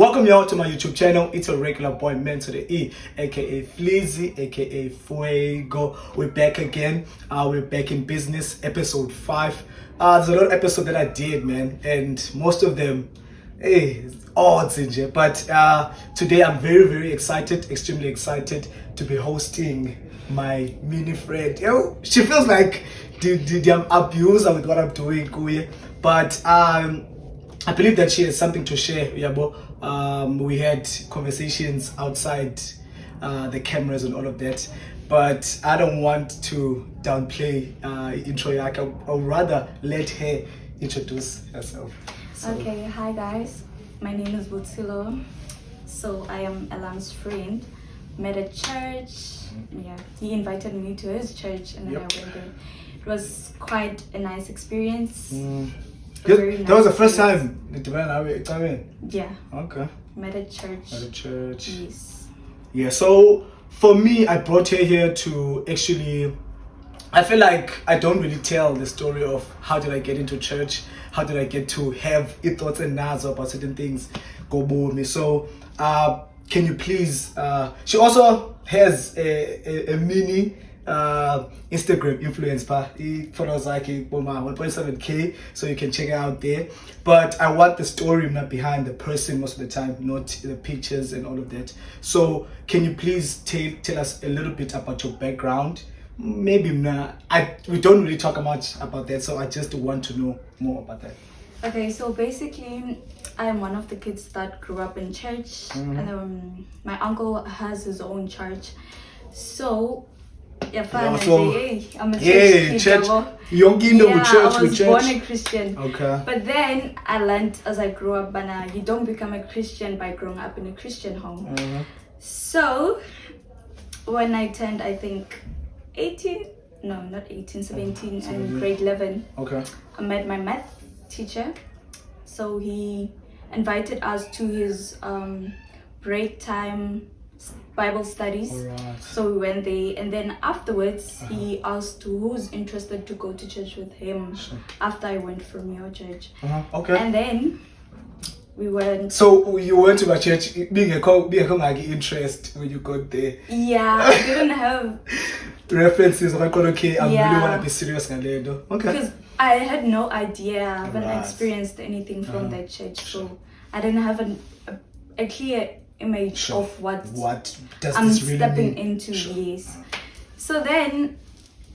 Welcome y'all to my YouTube channel. It's a regular boy man to the E, aka Flizzy, aka Fuego. We're back again. We're back in business, episode 5. There's a lot of episodes that I did, man, and most of them, odds in here. But today I'm very excited, extremely excited to be hosting my mini friend. Yo, she feels like the abuser with what I'm doing, but I believe that she has something to share. We had conversations outside the cameras and all of that, but I don't want to downplay intro. I'll rather let her introduce herself. So. Okay, hi guys. My name is Butsilo. So I am Elam's friend. Met at church. Yeah, he invited me to his church, and then I went there. It was quite a nice experience. That was the first time. Yeah. Okay. Met at church. Yes. Yeah. So for me, I brought her here to actually. I feel like I don't really tell the story of how did I get into church, how did I get to have thoughts and nads about certain things. Go with me. So can you please? She also has a mini. Instagram influence it follows like 1.7k, so you can check it out there. But I want the story not behind the person most of the time, not the pictures and all of that. So can you please tell us a little bit about your background? Maybe we don't really talk much about that, so I just want to know more about that. Okay, so basically I am one of the kids that grew up in church, and my uncle has his own church. So I'm a church. I was born a Christian. Okay. But then I learned as I grew up, but you don't become a Christian by growing up in a Christian home. So when I turned, I think 17, and grade 11. Okay. I met my math teacher. So he invited us to his break time Bible studies. Right. So we went there, and then afterwards he asked who's interested to go to church with him. After I went from your church. Okay. And then we went. So you went to my church being a interest when you got there. Yeah, I didn't have references. I thought, okay, I really want to be serious. Okay. Because I had no idea. I haven't experienced anything from that church, so I didn't have a clear image of what does I'm this really stepping mean? into. Yes. So then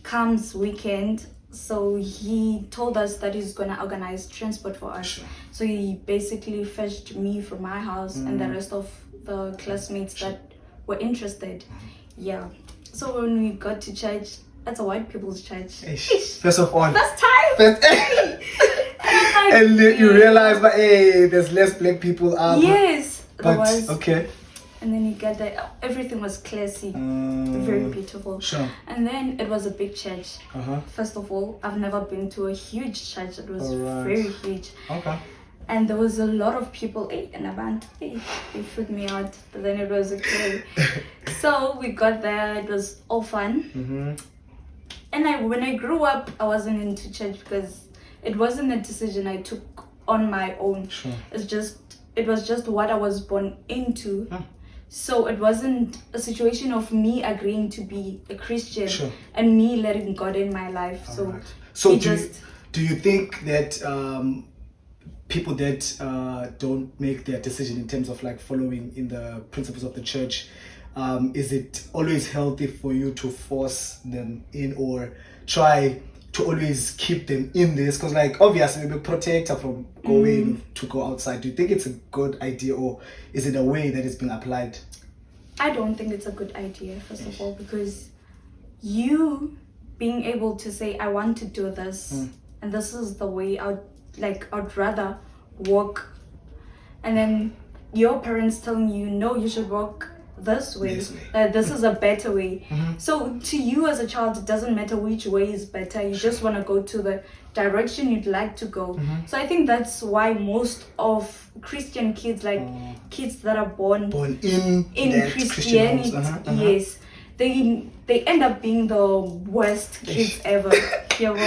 comes weekend. So he told us that he's gonna organize transport for us. So he basically fetched me from my house and the rest of the classmates that were interested. Yeah. So when we got to church, that's a white people's church. First of all. First time. And you realize that there's less black people out. Yes. But okay. And then you get there, everything was classy, very beautiful. Sure. And then it was a big church. First of all, I've never been to a huge church. It was very huge. Okay. And there was a lot of people in a band. They freaked me out, but then it was okay. So we got there. It was all fun. And when I grew up, I wasn't into church because it wasn't a decision I took on my own. Sure. It was just what I was born into. So it wasn't a situation of me agreeing to be a Christian and me letting God in my life. So do you think that people that don't make their decision in terms of like following in the principles of the church, is it always healthy for you to force them in or try to always keep them in this? Because like obviously we protect her from going to go outside. Do you think it's a good idea, or is it a way that it's being applied? I don't think it's a good idea, first of all, because you being able to say I want to do this and this is the way I'd rather walk, and then your parents telling you no, you should walk this way, this is a better way. So to you as a child, it doesn't matter which way is better. You just want to go to the direction you'd like to go. So I think that's why most of Christian kids, like kids that are born in Christianity, yes, they end up being the worst kids ever. You're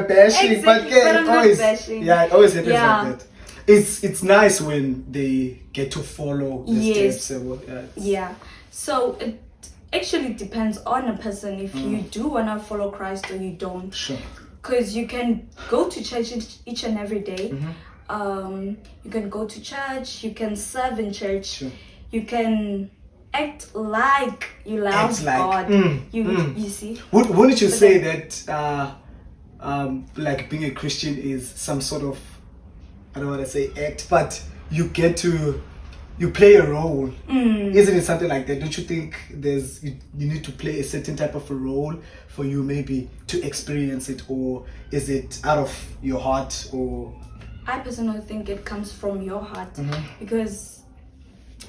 bashing, but it always happens like that. it's nice when they get to follow the Yes. steps. Yeah. So it actually depends on a person if you do want to follow Christ or you don't. Sure. Because you can go to church each and every day. Mm-hmm. You can go to church, you can serve in church, Sure. you can act like you love Act like, God. You see? Wouldn't you But say that like being a Christian is some sort of, I don't want to say act, but you play a role. Isn't it something like that? Don't you think you need to play a certain type of a role for you maybe to experience it, or is it out of your heart? Or I personally think it comes from your heart because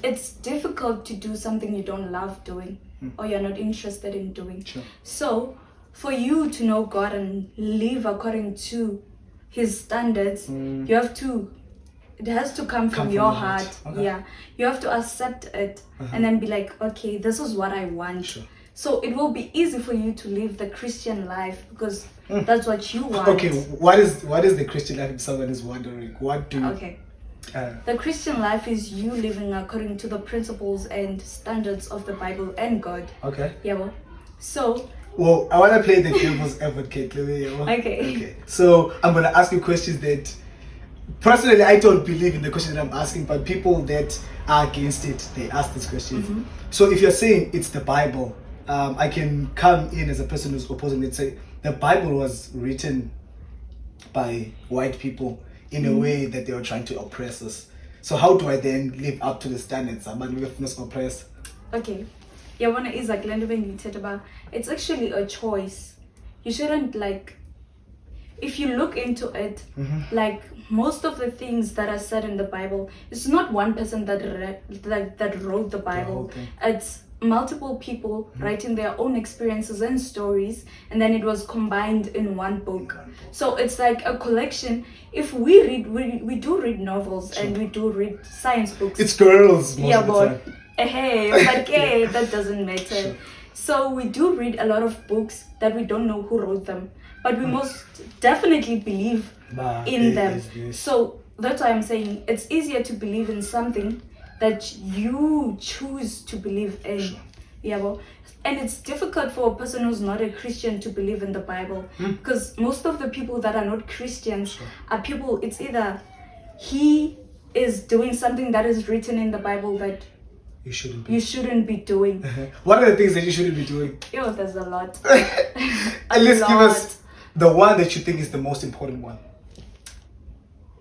it's difficult to do something you don't love doing or you're not interested in doing. Sure. So for you to know God and live according to his standards, it has to come from your heart. Okay. Yeah. You have to accept it and then be like, okay, this is what I want. Sure. So it will be easy for you to live the Christian life because that's what you want. Okay, what is the Christian life if someone is wondering? What do Okay. The Christian life is you living according to the principles and standards of the Bible and God. Okay. Yeah, well. So Well, I want to play the devil's advocate. Okay. So I'm going to ask you questions that, personally, I don't believe in the question that I'm asking, but people that are against it, they ask these questions. So if you're saying it's the Bible, I can come in as a person who's opposing it, say the Bible was written by white people in a way that they were trying to oppress us. So how do I then live up to the standards? Am I not oppressed? okay. Yabona is like about it's actually a choice. You shouldn't if you look into it, like most of the things that are said in the Bible, it's not one person that wrote the Bible. It's multiple people writing their own experiences and stories, and then it was combined in one book. So it's like a collection. If we read, we do read novels and we do read science books. It's girls most of the but time. hey, that doesn't matter. Sure. So we do read a lot of books that we don't know who wrote them, but we most definitely believe in them. So that's why I'm saying it's easier to believe in something that you choose to believe in. Sure. Yeah, well, and it's difficult for a person who's not a Christian to believe in the Bible because most of the people that are not Christians are people. It's either he is doing something that is written in the Bible that you shouldn't be doing. What are the things that you shouldn't be doing? Yo, there's a lot. At least give us the one that you think is the most important one.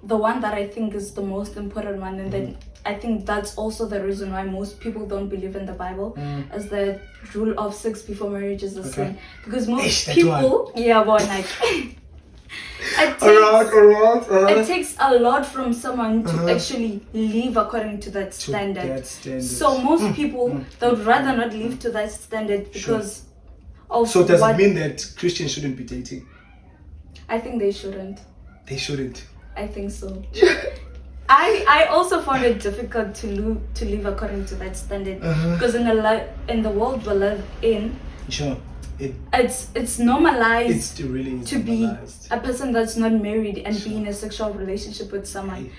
The one that I think is the most important one, and then I think that's also the reason why most people don't believe in the Bible, as the rule of 6 before marriage is a sin. Because most people, it takes a lot from someone to actually live according to that standard. So most people they would rather not live to that standard because So does it mean that Christians shouldn't be dating? I think they shouldn't. They shouldn't. I think so. I also found it difficult to live according to that standard because in the world we live in, it's normalized. It's really to be a person that's not married and be in a sexual relationship with someone.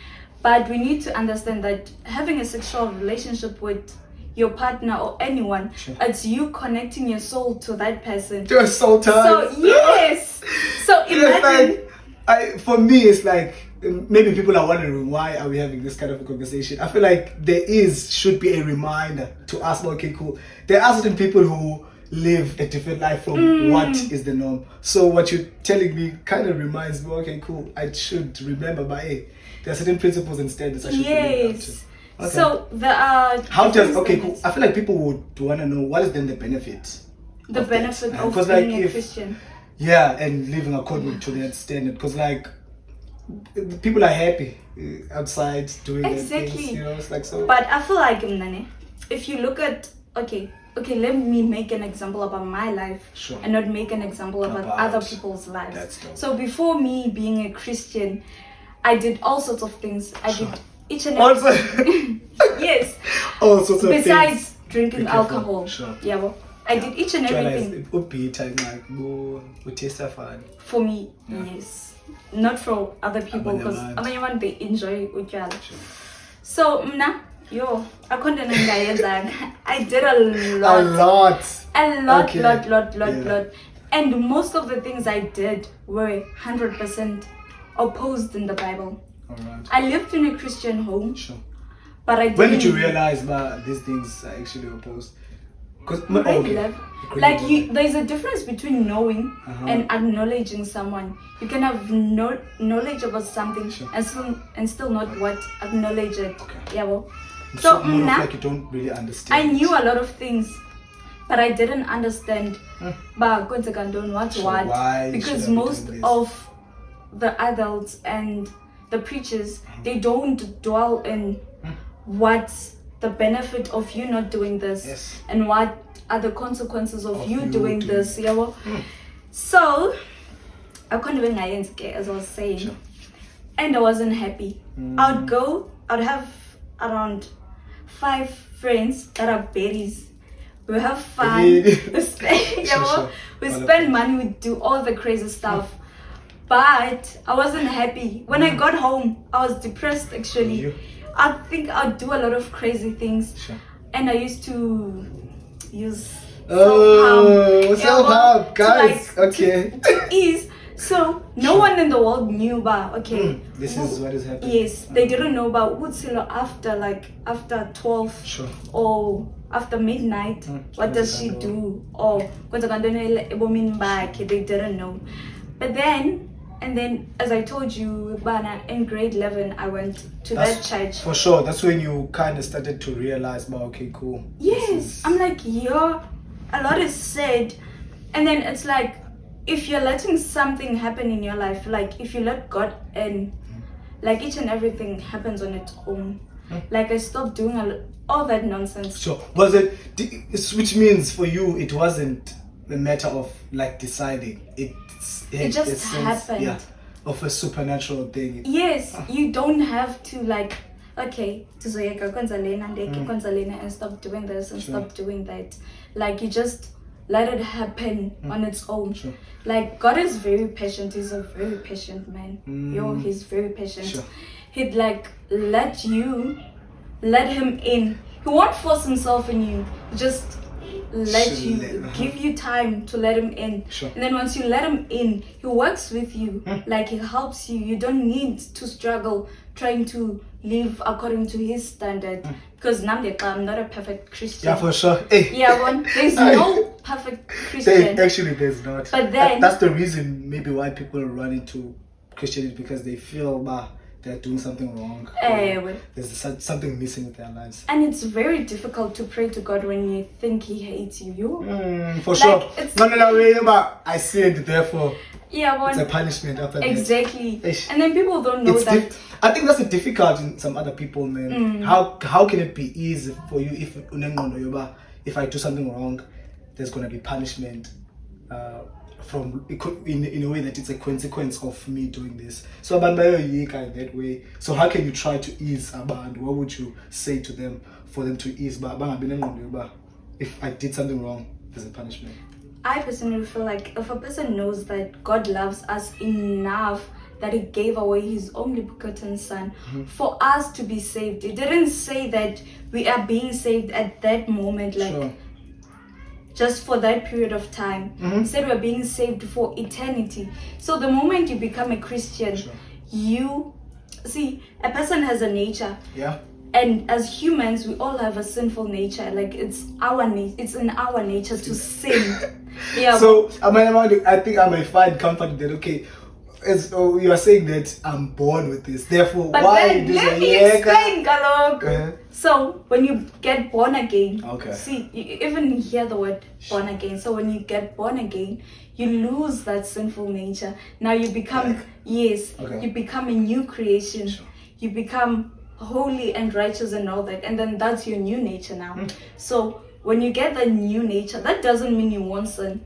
But we need to understand that having a sexual relationship with your partner or anyone, it's you connecting your soul to that person. To a soul tie. So yes. So imagine. For me, it's like maybe people are wondering why are we having this kind of a conversation. I feel like should be a reminder to us. Okay, cool. There are certain people who live a different life from what is the norm. So what you're telling me kind of reminds me. Okay, cool. I should remember, but hey, there are certain principles and standards I should remember. Okay. So there are. Cool. I feel like people would want to know what is then the benefit. The benefit of being a Christian. Yeah, and living according to that standard, because people are happy outside doing their things, it's like so. But I feel like if you look at okay, let me make an example about my life and not make an example about other people's lives. So before me being a Christian, I did all sorts of things. I did each and every yes. All sorts of things. Besides drinking alcohol. Yeah, well, I did each and everything. For me, yes. Not for other people, because everyone they enjoy utjala. So I couldn't I did a lot. Okay. Lot. And most of the things I did were 100% opposed in the Bible. Alright. I lived in a Christian home. Sure. But I didn't. When did you realize that these things are actually opposed? Because there's a difference between knowing and acknowledging someone. You can have knowledge about something and still not acknowledge it. Okay. Yeah, well. So like you don't really understand. I knew a lot of things, but I didn't understand. But why? Because most of the adults and the preachers, they don't dwell in what's the benefit of you not doing this, and what are the consequences of you doing this. Yeah, well. So I couldn't even as I was saying, and I wasn't happy. I'd have around 5 friends that are berries. We have fun. We spend money. We do all the crazy stuff. But I wasn't happy. When I got home, I was depressed actually. I think I'd do a lot of crazy things. And I used to use self-harm, guys. To ease. So no one in the world knew about this is what is happening. Yes, they didn't know about Wutsilo after 12 or after midnight. What does she do? Or they didn't know. But then as I told you, in grade 11 I went to that church. For sure, that's when you kind of started to realize, okay, cool. Yes, I'm like, a lot is said, and then it's like, if you're letting something happen in your life, like if you let God in, like each and everything happens on its own. Like I stopped doing all that nonsense. So was it, which means for you it wasn't the matter of like deciding, it just happened. Of a supernatural thing. Yes, you don't have to like, okay, and stop doing this and stop doing that. Like you just let it happen on its own. Like God is very patient. He's a very patient man. He's very patient. He'd like let him in. He won't force himself in you. Just give you time to let him in. And then once you let him in, he works with you. Like he helps you. You don't need to struggle trying to live according to his standard. Because I'm not a perfect Christian. Yeah, for sure. There's no perfect Christian. Actually, there's not. But then that's the reason maybe why people run into Christianity, because they feel they're doing something wrong. There's something missing in their lives. And it's very difficult to pray to God when you think He hates you. For sure. But I sinned, therefore it's a punishment after that. Exactly. And then people don't know that. I think that's the difficult in some other people, man. How can it be easy for you if I do something wrong, there's gonna be punishment in a way that it's a consequence of me doing this. So that way. So how can you try to ease abantu? What would you say to them for them to ease? If I did something wrong, there's a punishment. I personally feel like if a person knows that God loves us enough that He gave away His only begotten Son for us to be saved. It didn't say that we are being saved at that moment, just for that period of time. Instead, we're being saved for eternity. So the moment you become a Christian, you see, a person has a nature. And as humans, we all have a sinful nature. Like it's in our nature to sin. So I think I may find comfort that you are saying that I'm born with this. Therefore, but why then, let me explain, Galog. So when you get born again, see, you even hear the word born again. So when you get born again, you lose that sinful nature. Now you become you become a new creation. You become holy and righteous and all that, and then that's your new nature now. So when you get the new nature, that doesn't mean you won't sin.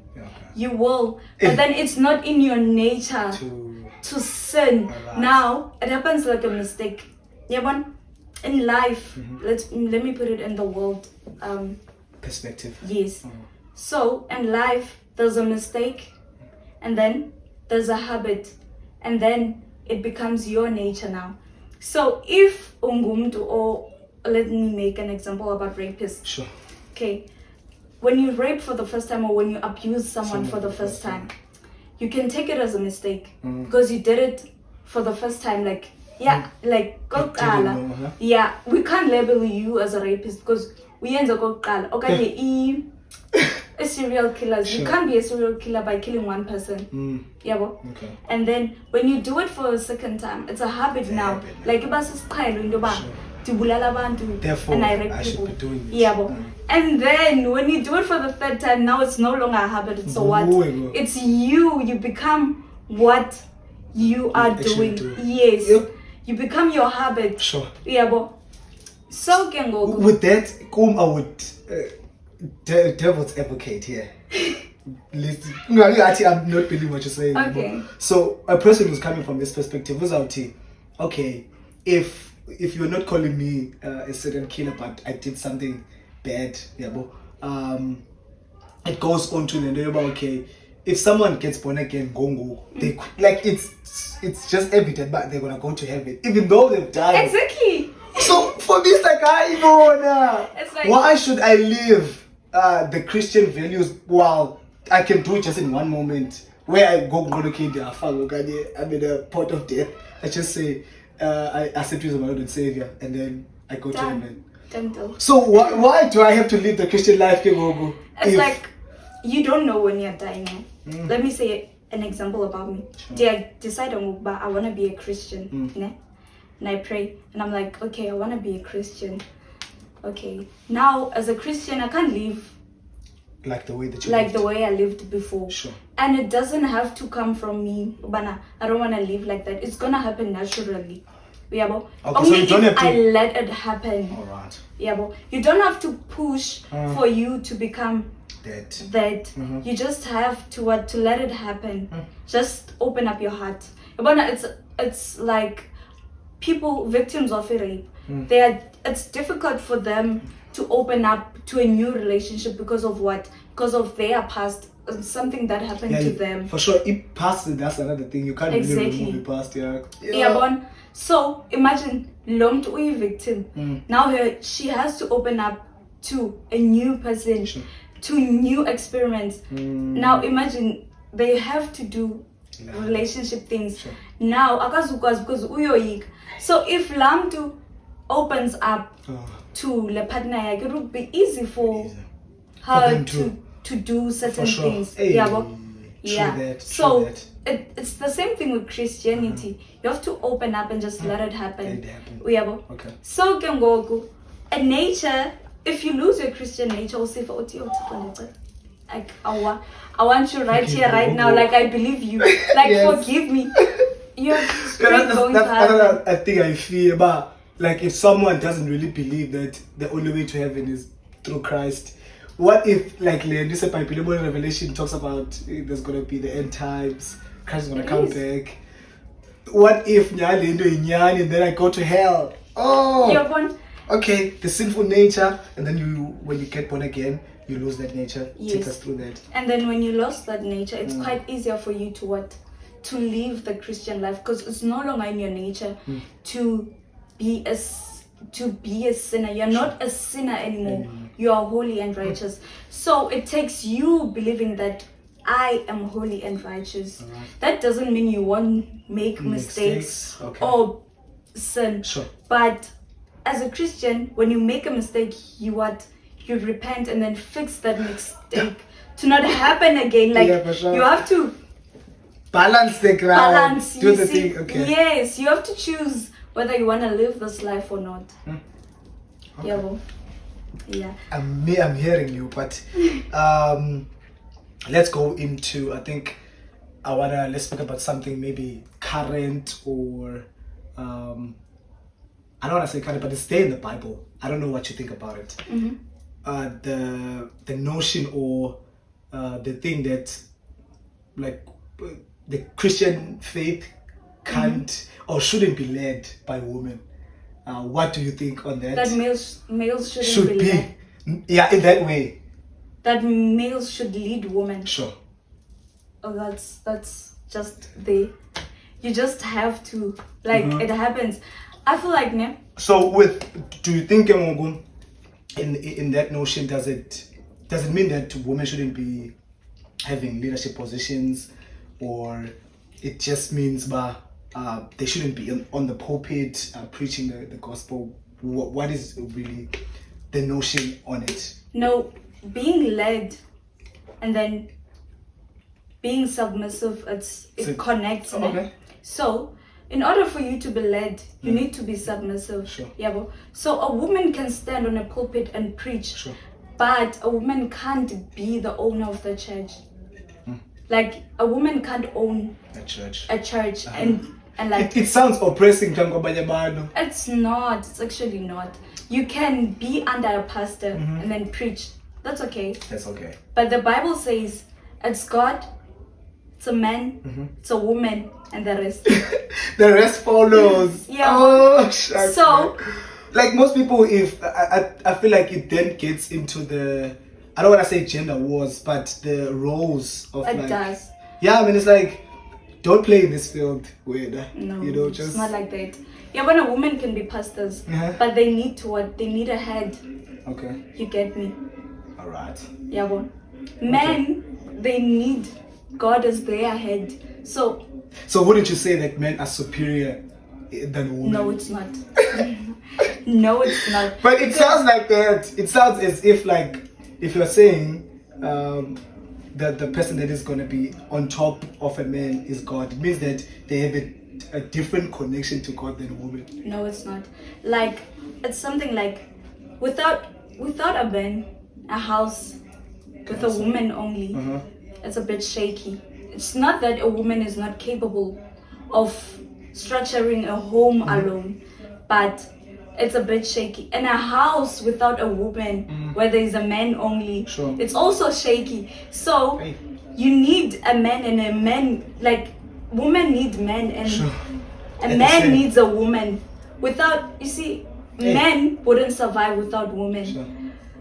You will, but then it's not in your nature to sin. Now it happens like a mistake. In life, let me put it in the world perspective. Yes. So in life, there's a mistake, and then there's a habit, and then it becomes your nature now. So if ungumtu, or let me make an example about rapists. Sure. Okay, when you rape for the first time or when you abuse someone for the first time, you can take it as a mistake because you did it for the first time. Like, like, yeah, we can't label you as a rapist because we end up okay, a serial killer. Sure. You can't be a serial killer by killing one person. Yeah, Okay. and then when you do it for a second time, it's a habit now. Like, Therefore, and I rape I people. should be doing it. Yeah, and then when you do it for the third time, now it's no longer a habit. It's a what? It's you. You become what you are doing. Yes. Yep. You become your habit. Sure. Yeah, so can go. With that, I would devil's advocate here. Listen, no, actually, I'm not believing what you're saying. Okay. So a person who's coming from this perspective was out here. Okay, if you're not calling me a serial killer, but I did something bad, it goes on to the idea about, okay, if someone gets born again, they like it's just evident that they're gonna go to heaven, even though they've died. Exactly. So for this, It's like, why should I live the Christian values while I can do it just in one moment where I go I'm in a pot of death. I just say I accept you as my Lord and Savior, and then I go to heaven. So why do I have to live the Christian life? It's like you don't know when you're dying. Let me say an example about me. Sure. I decide I want to be a Christian, and I pray, and I'm like, okay, I want to be a Christian. Okay, now as a Christian, I can't live like the way that you lived. The way I lived before. Sure. And it doesn't have to come from me. I don't want to live like that. It's gonna happen naturally. Yeah, okay, only so you don't have to... I let it happen. All right. Yeah, you don't have to push for you to become that. You just have to let it happen. Just open up your heart. It's like people victims of rape. It's difficult for them to open up to a new relationship because of what? Because of their past, something that happened to them. For sure, if past, that's another thing. You can't really remove the past. Yeah. So imagine Lomt uyi victim. Now she has to open up to a new person, to new experiments. Now imagine they have to do relationship things. Now akazukwazi because uyoyika. So if Lamtu opens up to the partner, it would be easy for her to do certain things. Hey, So it's the same thing with Christianity. You have to open up and just let it happen. Okay. So can go a nature. If you lose your Christian nature, we'll say for like I want you right here, right now. Like I believe you. Like forgive me. You're straight going to heaven. I think I feel about like if someone doesn't really believe that the only way to heaven is through Christ. What if, like, this Revelation talks about there's going to be the end times, Christ is going to come back. What if and then I go to hell? Oh, okay, the sinful nature, and then when you get born again, you lose that nature. Yes. Take us through that. And then when you lost that nature, it's quite easier for you to live the Christian life because it's no longer in your nature to be a sinner. You're not a sinner anymore. You are holy and righteous. So it takes you believing that I am holy and righteous. Right. That doesn't mean you won't make mistakes or sin. Sure. But as a Christian, when you make a mistake, you repent and then fix that mistake to not happen again. Like you have to balance the ground. Do the thing. Okay. Yes, you have to choose whether you want to live this life or not. Okay. Yeah. I'm hearing you, but let's go into, I think let's speak about something maybe current or I don't want to say current, but it's there in the Bible. I don't know what you think about it. The notion or the thing that like the Christian faith can't or shouldn't be led by women. What do you think on that? That males shouldn't be led. Yeah, in that way. that males should lead women. Sure. Oh, that's just there. You just have to, like, it happens. I feel like, ne? So do you think in that notion, does it mean that women shouldn't be having leadership positions, or it just means they shouldn't be on the pulpit preaching the gospel? What is really the notion on it? No, being led and then being submissive, it connects. Okay. So, in order for you to be led, you need to be submissive. Sure. Yeah, so a woman can stand on a pulpit and preach, Sure. but a woman can't be the owner of the church. Like, a woman can't own A church. and like it sounds oppressing, Tango. it's not. It's actually not. You can be under a pastor and then preach. That's okay. That's okay. But the Bible says it's God, it's a man, it's a woman, and the rest. The rest follows. Yeah. Oh, shucks, So, man. Like most people, if I feel like it then gets into the, I don't want to say gender wars, but the roles of it like, does. yeah, I mean, it's like, don't play in this field where, No, just it's not like that. Yeah, when a woman can be pastors, but they need to what? They need a head. Okay. You get me? All right. Yeah, well, men, they need God as their head. So wouldn't you say that men are superior than women? no, it's not. No, it's not. But it sounds like that. It sounds as if, like, if you're saying that the person that is going to be on top of a man is God, it means that they have a different connection to God than a woman. No, it's not. Like, it's something like without a man, a house with a woman only, it's a bit shaky. It's not that a woman is not capable of structuring a home alone, but it's a bit shaky. And a house without a woman, where there is a man only, Sure. it's also shaky. So Hey. you need a man, and a man, like, women need men, and Sure. a At the man same- needs a woman. Without, you see, Hey. men wouldn't survive without women. Sure.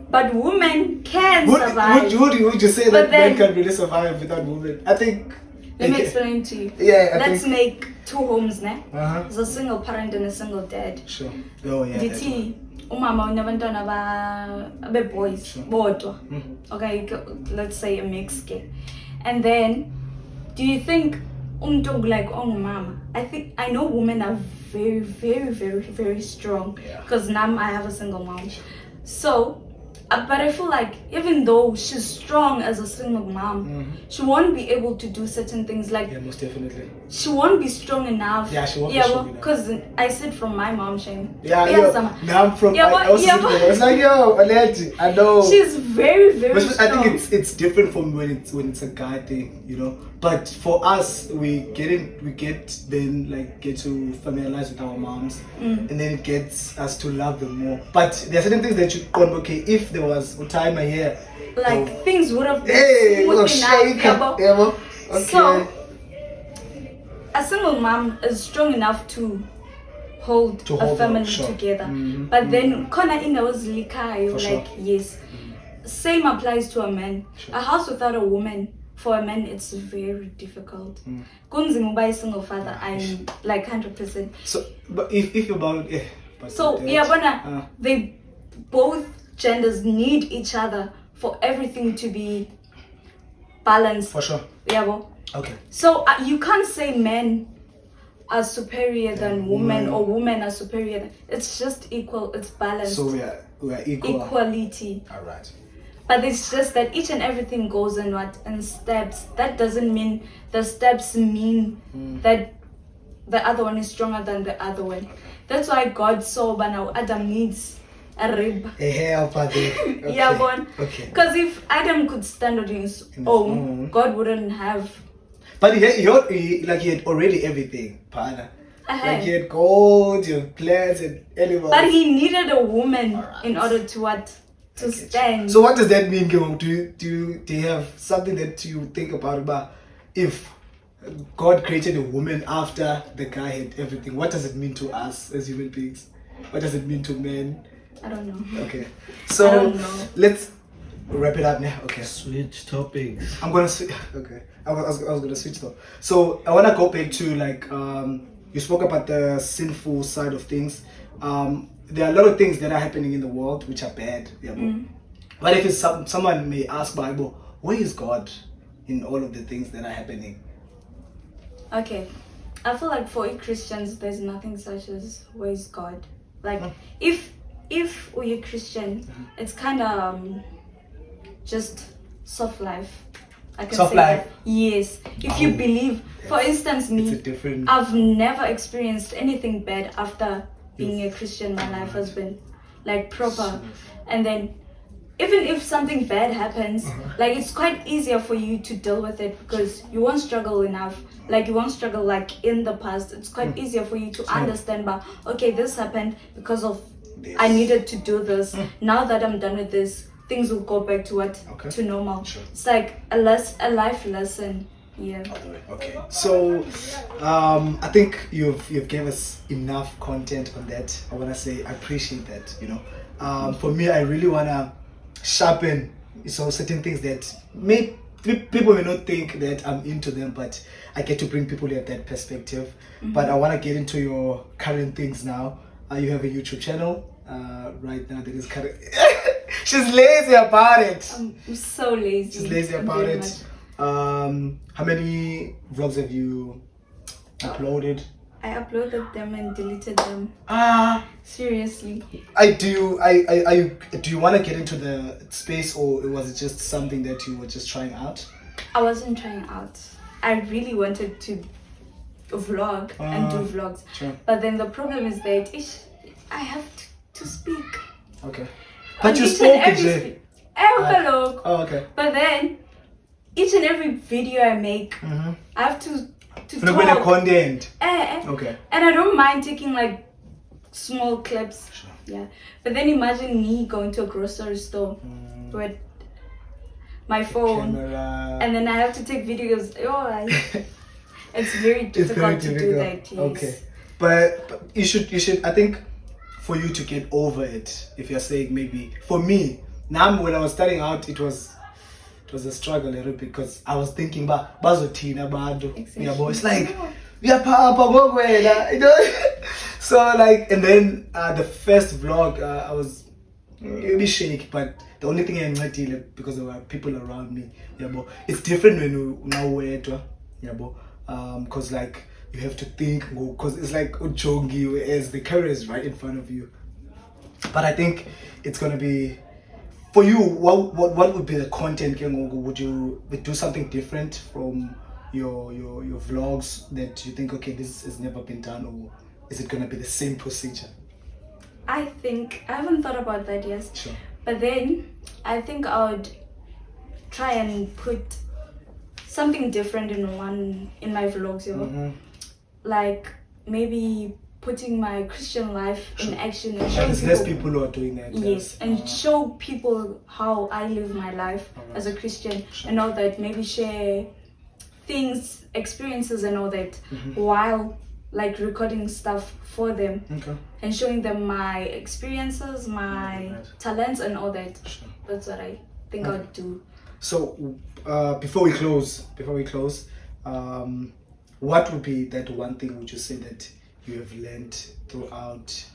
But women can survive. Would you say But that men then- can really survive without women? I think. Let me explain to you. Yeah, I Let's think. make two homes, ne? Uh-huh. There's a single parent and a single dad. Sure. Oh yeah. that one. Ndithi umama unabantwana abe boys Sure. bodwa. Okay, let's say a mix ke. And then do you think umuntu like ongumama? I know women are very, very, very, very strong, Yeah. because now I have a single mom. So but I feel like even though she's strong as a single mom, she won't be able to do certain things. Like, Yeah, most definitely. she won't be strong enough. Yeah, she won't be strong enough. because I said from my mom, Shane. Yeah, now I'm from. Yeah, I but- also yeah, sit but- there, it's like, yo, Aleti, I know. She's very, very But strong. I think it's different from when it's a guy thing, you know. But for us, we get to familiarize with our moms, and then it gets us to love them more. But there are certain things that you okay, if there was a time here, like, things would have been hey, smooth look, enough. shake, Yeah, but- okay. So, a single mom is strong enough to hold To a hold family up, sure. together. But then, kona indawas likayo, For sure. like, yes. Same applies to a man. Sure. A house without a woman, for a man, it's very difficult. Kunzima uba a single father, I'm like 100%. So, but if about but So, that- yeah, but they both genders need each other for everything to be balanced. for sure. Yeah, well. Okay. So you can't say men are superior than women, or women are superior than, it's just equal, it's balanced. So we are equal. Equality. All right. But it's just that each and everything goes in steps. That doesn't mean the steps mean that the other one is stronger than the other one. That's why God saw now Adam needs a rib. A helper there. Okay. Yeah, but Okay. because if Adam could stand on his own, God wouldn't have. But he had already everything, partner. Like he had gold, he had plants and animals. But he needed a woman Alright. in order to what? To Okay. stand. So what does that mean, Gil? Do you have something that you think about if God created a woman after the guy had everything? What does it mean to us as human beings? What does it mean to men? I don't know. Okay. I So don't know. let's wrap it up now. Okay. Switch topics. I'm gonna switch. Okay. I was gonna switch though. So I wanna go back to like you spoke about the sinful side of things. There are a lot of things that are happening in the world which are bad. Yeah. But if it's someone may ask Bible, where is God in all of the things that are happening? Okay, I feel like for Christians, there's nothing such as where is God. Like if we're Christian, it's kind of just soft life. I can Soft say life? that. Yes. If you believe, for instance, It's me, a different. I've never experienced anything bad after being a Christian. My life has been like proper. And then even if something bad happens, like it's quite easier for you to deal with it because you won't struggle enough. Like you won't struggle like in the past. It's quite easier for you to understand, but okay, this happened because of I needed to do this. Now that I'm done with this, things will go back to to normal. Sure. It's like a life lesson. Yeah. Okay. So I think you've gave us enough content on that. I wanna say I appreciate that, you know. For me, I really wanna sharpen certain things that people may not think that I'm into them, but I get to bring people at that perspective. But I want to get into your current things now. You have a YouTube channel right now that is current. She's lazy about it. I'm so lazy. She's lazy I'm about very it. much. How many vlogs have you uploaded? I uploaded them and deleted them. Seriously. Do you want to get into the space, or was it just something that you were just trying out? I wasn't trying out. I really wanted to vlog and do vlogs. Sure. But then the problem is that I have to speak. Okay. But you Each and spoke every it. vlog. Oh, okay. But then each and every video I make, I have to Look at the content. Eh. Okay. And I don't mind taking like small clips. Sure. Yeah. But then imagine me going to a grocery store with my phone Camera. and then I have to take videos. It's very difficult to do that. Yes. Okay. But you should I think for you to get over it, if you're saying maybe for me, now when I was starting out it was a struggle a little bit because I was thinking about bazothina bantu. Exactly. Yeah, boy, it's like you know. So like, and then the first vlog I was maybe shaky, but the only thing I did because there were people around me. Yeah, but it's different when you now wait. Yeah, but because like you have to think, because it's like ujongi as the camera is right in front of you. But I think it's gonna be for you. What would be the content? Would you do something different from your vlogs that you think, okay, this has never been done, or is it gonna be the same procedure? I think I haven't thought about that yet. Sure. But then I think I would try and put something different in my vlogs, you know? Like maybe putting my Christian life in action and showing There's less people who are doing that. Yes, and show people how I live my life as a Christian, and all that. Maybe share things, experiences, and all that while like recording stuff for them and showing them my experiences, my talents, and all that. Sure. That's what I think I would do. So before we close, what would be that one thing would you say that you have learned throughout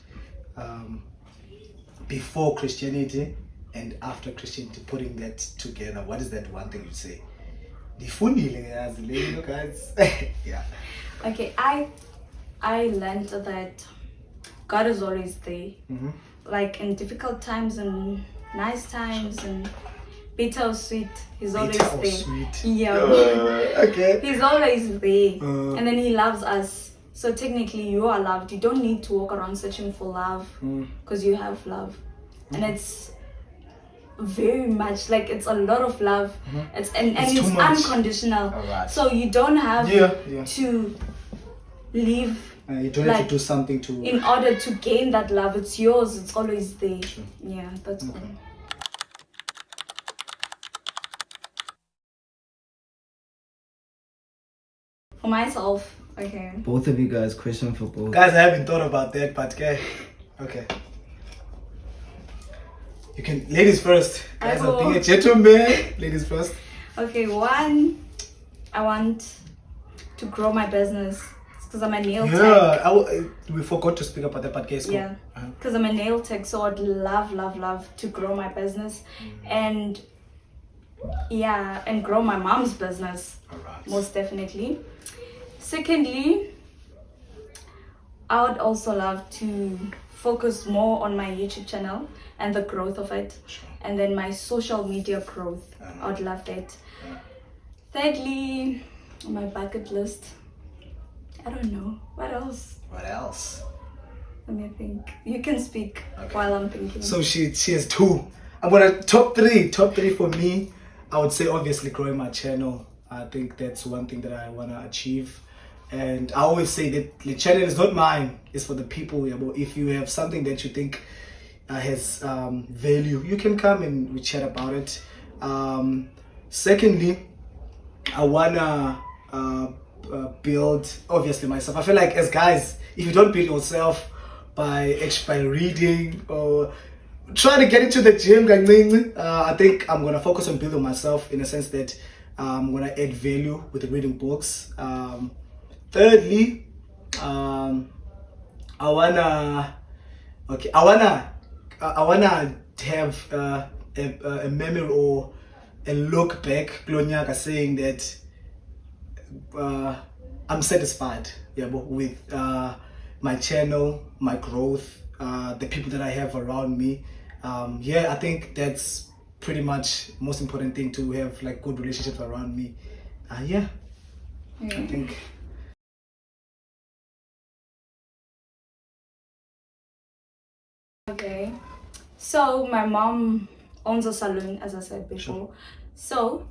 before Christianity and after Christianity, putting that together? What is that one thing you'd say? Guys. Yeah. Okay, I learned that God is always there. Like in difficult times and nice times and bitter or sweet, he's always Bitter or there. sweet. Yeah. Okay. He's always there. And then he loves us. So technically you are loved. You don't need to walk around searching for love because you have love. And it's very much like it's a lot of love. It's it's too much. unconditional. Alright. So you don't have to live You don't have to do something to in order to gain that love. It's yours. It's always there. Sure. Yeah, that's cool. For myself, okay. Both of you guys, question for both. Guys, I haven't thought about that, but okay. You can, ladies first. Guys I are being will. a gentleman. Ladies first. Okay, one, I want to grow my business because I'm a nail tech. Yeah, we forgot to speak about that podcast. Yeah, because I'm a nail tech, so I'd love to grow my business, and yeah, and grow my mom's business. Alright. Most definitely. Secondly, I would also love to focus more on my YouTube channel and the growth of it, Sure. and then my social media growth. I would love that. Thirdly, on my bucket list, I don't know. What else? What else? Let me think. You can speak Okay. while I'm thinking. So she has two. I'm gonna top three. Top three for me, I would say obviously growing my channel. I think that's one thing that I wanna achieve. And I always say that the channel is not mine, it's for the people. Yeah, but if you have something that you think has value, you can come and we chat about it. Secondly, I wanna build obviously myself. I feel like as guys, if you don't build yourself by reading or trying to get into the gym, I think I'm gonna focus on building myself in a sense that I'm gonna add value with reading books. Thirdly, I wanna have a memory or a look back, Glonyaka, saying that I'm satisfied, with my channel, my growth, the people that I have around me. I think that's pretty much most important thing, to have like good relationships around me. I think. Okay. So my mom owns a salon, as I said before. Sure. So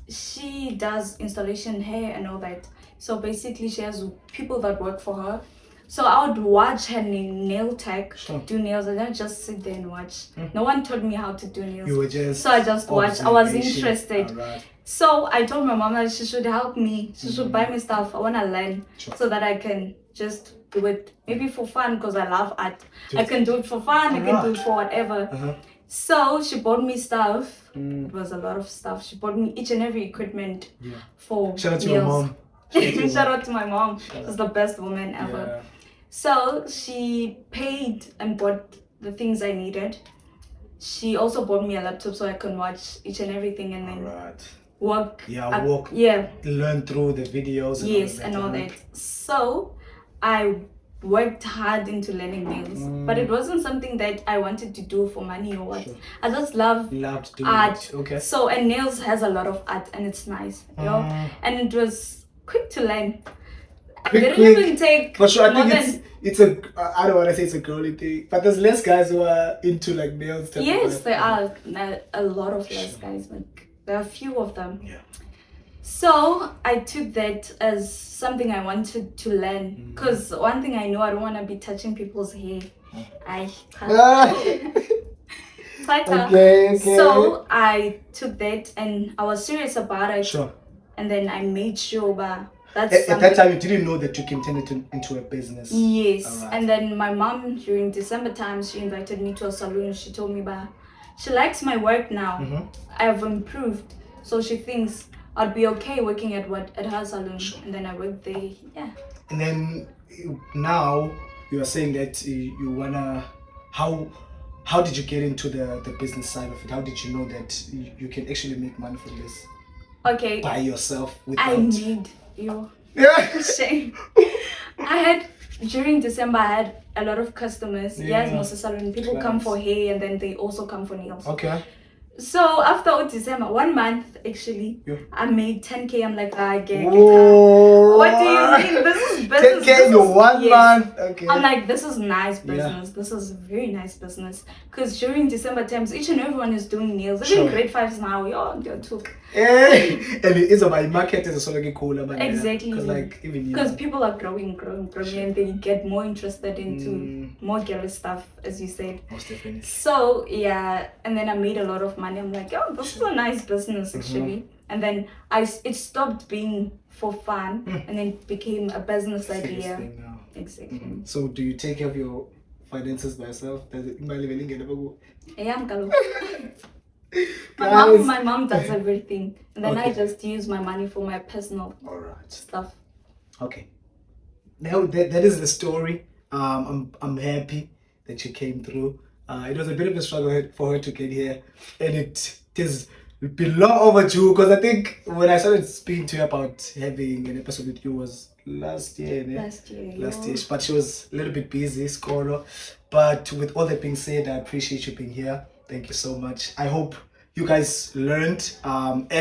she does installation hair and all that. So basically she has people that work for her. So I would watch her nail tech Sure. do nails, and I just sit there and watch. No one taught me how to do nails. You were just So I just watched. I was observation. interested. Alright. So I told my mom that she should help me. She should buy me stuff. I want to learn. Sure. So that I can just do it maybe for fun, because I love art. I Just- can do it for fun. I can do Alright. it for whatever. Uh-huh. So she bought me stuff. It was a lot of stuff. She bought me each and every equipment Yeah. for Shout out to nails. your mom. Shout out to your Shout mom. out to my mom. She's the best woman ever. Yeah. So she paid and bought the things I needed. She also bought me a laptop so I can watch each and everything and then Alright. work. Yeah, walk. Yeah. Learn through the videos. Yes, and all that. So I worked hard into learning nails, but it wasn't something that I wanted to do for money or what. Sure. I just love Loved doing art. it. Okay. So, and nails has a lot of art and it's nice, you know. And it was quick to learn. It didn't even take For sure, I more think it's a. I don't want to say it's a girly thing, but there's less guys who are into like nails. Type Yes, of there are a lot of less guys, but there are a few of them. Yeah. So I took that as something I wanted to learn, because one thing I know, I don't want to be touching people's hair. I can't. Tighter. Okay. So I took that and I was serious about it. Sure. And then I made sure, but that's At something. that time, you didn't know that you can turn it into a business. Yes. Alright. And then my mom, during December time, she invited me to a salon. She told me, but she likes my work now. I have improved. So she thinks I'd be okay working at her salon. And then I worked there. Yeah. And then now you are saying that you wanna. How did you get into the business side of it? How did you know that you can actually make money from this Okay. by yourself? Without... I made you. Yeah. Shame. During December, I had a lot of customers. Yeah. Yes, most salon. People come Clients. for hair and then they also come for nails. Okay. So after December, 1 month actually, Yeah. I made 10K. I'm like, I get it. Whoa. What do you mean? This is business. 10K This in is- 1 yes. month. Okay. I'm like, this is nice Yeah. business. This is very nice business. Because during December times, each and everyone is doing nails. Sure. Even grade 5s now, you're too. Hey. And it is about market is also like cool. Exactly. Because like even you. Because people are growing, and they get more interested into more girly stuff, as you said. Most definitely. So yeah, and then I made a lot of money. I'm like, oh, this is a nice business actually. And then it stopped being for fun, and then it became a business Serious idea. thing now. Exactly. So do you take care of your finances myself. Does it my living in Yeah, Guys. my mom does everything, and then I Okay. just use my money for my personal Alright. stuff. Okay. Now that is the story. I'm happy that you came through. It was a bit of a struggle for her to get here, and it has been long overdue because I think when I started speaking to her about having an episode with you was last year. Ne? Last year, But she was a little bit busy, Skoro. But with all that being said, I appreciate you being here. Thank you so much. I hope you guys learned.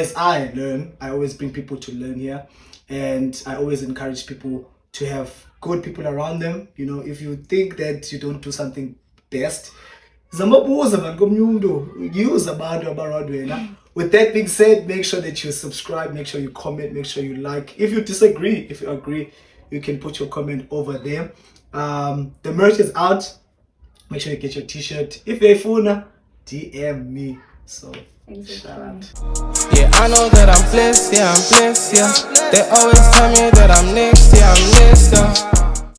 As I learn, I always bring people to learn here, and I always encourage people to have good people around them. You know, if you think that you don't do something best, zamabuza man komunye umuntu, use abantu around wena. With that being said, make sure that you subscribe, make sure you comment, make sure you like. If you disagree, if you agree, you can put your comment over there. The merch is out. Make sure you get your t-shirt. If you're a phone, DM me. So shout out. Yeah, I know that I'm blessed, yeah, I'm blessed, yeah. They always tell me that I'm next, yeah, I'm